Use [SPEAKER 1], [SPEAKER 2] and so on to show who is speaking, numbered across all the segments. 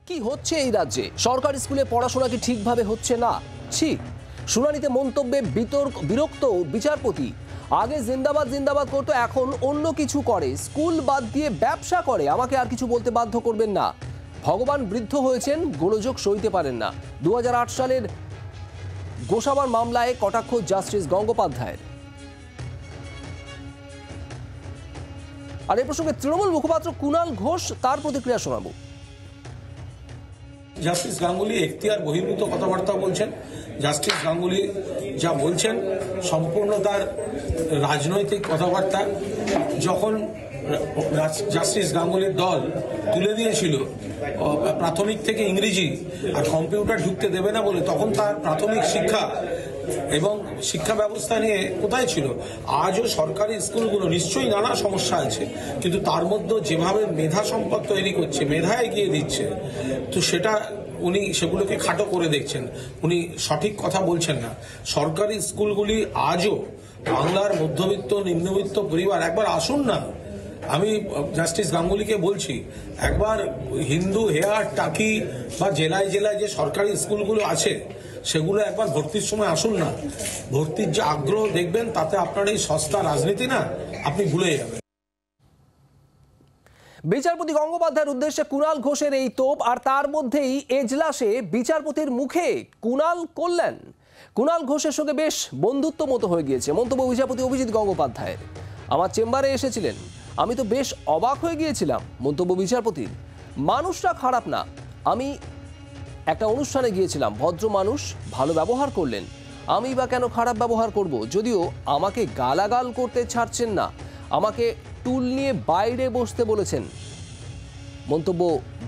[SPEAKER 1] কি হচ্ছে এই রাজ্যে? সরকারি স্কুলে পড়াশোনা কি ঠিকভাবে হচ্ছে না? ছি, শুনানিতে মন্তব্যে বিরক্ত বিচারপতি। আগে জিন্দাবাদ জিন্দাবাদ করতো, এখন অন্য কিছু করে, স্কুল বাদ দিয়ে ব্যবসা করে। আমাকে আর কিছু বলতে বাধ্য করবেন না। ভগবান বৃদ্ধ হয়েছেন, গোলযোগ সইতে পারেন না। 2008 সালের গোসাবার মামলায় কটাক্ষ জাস্টিস গঙ্গোপাধ্যায়ের। আর এই প্রসঙ্গে তৃণমূল মুখপাত্র কুণাল ঘোষ তার প্রতিক্রিয়া শোনাবো।
[SPEAKER 2] জাস্টিস গাঙ্গুলি এখতিয়ার বহির্ভূত কথাবার্তা বলছেন। জাস্টিস গাঙ্গুলি যা বলছেন সম্পূর্ণ তার রাজনৈতিক কথাবার্তা। যখন জাস্টিস গাঙ্গুলির দল তুলে দিয়েছিল প্রাথমিক থেকে ইংরেজি আর কম্পিউটার ঢুকতে দেবে না বলে, তখন তার প্রাথমিক শিক্ষা এবং শিক্ষা ব্যবস্থা নিয়ে কোথায় ছিল? আজও সরকারি স্কুলগুলো নিশ্চয়ই নানা সমস্যা আছে, কিন্তু তার মধ্যে যেভাবে মেধা সম্পদ তৈরি করছে, মেধা এগিয়ে দিচ্ছে, তো সেটা উনি সেগুলোকে খাটো করে দেখছেন। উনি সঠিক কথা বলছেন না। সরকারি স্কুলগুলি আজও বাংলার মধ্যবিত্ত নিম্নবিত্ত পরিবার, একবার আসুন না। আমি জাস্টিস গাঙ্গুলিকে বলছি, একবার হিন্দু হেয়ার টাকি বা জেলায় জেলায় যে সরকারি স্কুলগুলো আছে সেগুলো একবার ভর্তির সময় আসুন না। ভর্তির যে আগ্রহ দেখবেন, তাতে আপনার এই সস্তা রাজনীতি না আপনি ভুলে যাবেন।
[SPEAKER 1] বিচারপতি গঙ্গোপাধ্যায়ের উদ্দেশ্যে কুণাল ঘোষের এই তোপ, আর তার মধ্যেই এজলাসে বিচারপতির মুখে কুণাল কল্যাণ। কুণাল ঘোষের সঙ্গে বেশ বন্ধুত্ব মতো হয়ে গিয়েছে মন্তব্য বিচারপতি অভিজিৎ গঙ্গোপাধ্যায়ের। আমার চেম্বারে এসেছিলেন, আমি তো বেশ অবাক হয়ে গিয়েছিলাম। মন্তব্য বিচারপতির, মানুষটা খারাপ না। আমি একটা অনুষ্ঠানে গিয়েছিলাম, ভদ্র মানুষ, ভালো ব্যবহার করলেন। আমি বা কেন খারাপ ব্যবহার করব? যদিও আমাকে গালাগাল করতে ছাড়ছেন না, আমাকে টুল নিয়ে বাইরে বসতে বলেছেন। মন্তব্য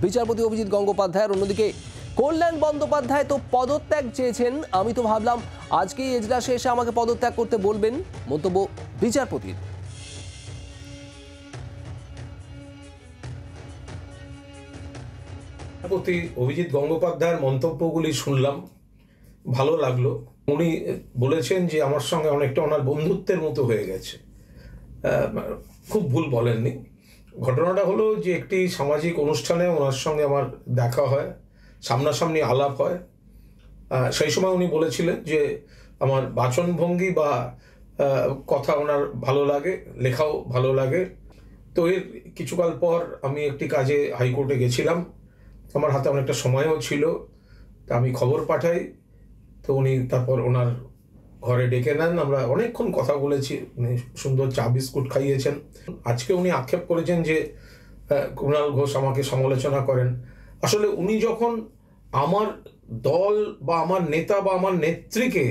[SPEAKER 1] বিচারপতি অভিজিৎ গঙ্গোপাধ্যায়ের। অন্যদিকে কল্যাণ বন্দ্যোপাধ্যায় তো পদত্যাগ চেয়েছেন। আমি তো ভাবলাম আজকেই এজলাসে এসে আমাকে পদত্যাগ করতে বলবেন। মন্তব্য বিচারপতির।
[SPEAKER 3] বিচারপতি অভিজিৎ গঙ্গোপাধ্যায়ের মন্তব্যগুলি শুনলাম, ভালো লাগলো। উনি বলেছেন যে আমার সঙ্গে অনেকটা ওনার বন্ধুত্বের মতো হয়ে গেছে। খুব ভুল বলেননি। ঘটনাটা হলো যে একটি সামাজিক অনুষ্ঠানে ওনার সঙ্গে আমার দেখা হয়, সামনাসামনি আলাপ হয়। সেই সময় উনি বলেছিলেন যে আমার বাচনভঙ্গি বা কথা ওনার ভালো লাগে, লেখাও ভালো লাগে। তো এর কিছুকাল পর আমি একটি কাজে হাইকোর্টে গেছিলাম, আমার হাতে অনেকটা সময়ও ছিল। তা আমি খবর পাঠাই, তো উনি তারপর ওনার ঘরে ডেকে নেন। আমরা অনেকক্ষণ কথা বলেছি, উনি সুন্দর চা বিস্কুট খাইয়েছেন। আজকে উনি আক্ষেপ করেছেন যে কুণাল ঘোষ আমাকে সমালোচনা করেন। আসলে উনি যখন আমার দল বা আমার নেতা বা আমার নেত্রীকে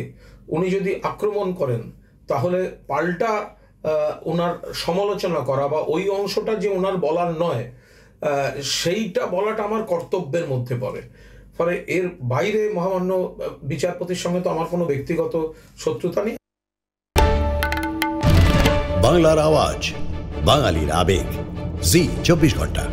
[SPEAKER 3] উনি যদি আক্রমণ করেন, তাহলে পাল্টা ওনার সমালোচনা করা বা ওই অংশটা যে ওনার বলার নয়, সেইটা বলাটা আমার কর্তব্যের মধ্যে পড়ে। ফলে এর বাইরে মহামান্য বিচারপতির সঙ্গে তো আমার কোনো ব্যক্তিগত শত্রুতা নেই।
[SPEAKER 4] বাংলার আওয়াজ, বাঙালির আবেগ, জি 24 ঘন্টা।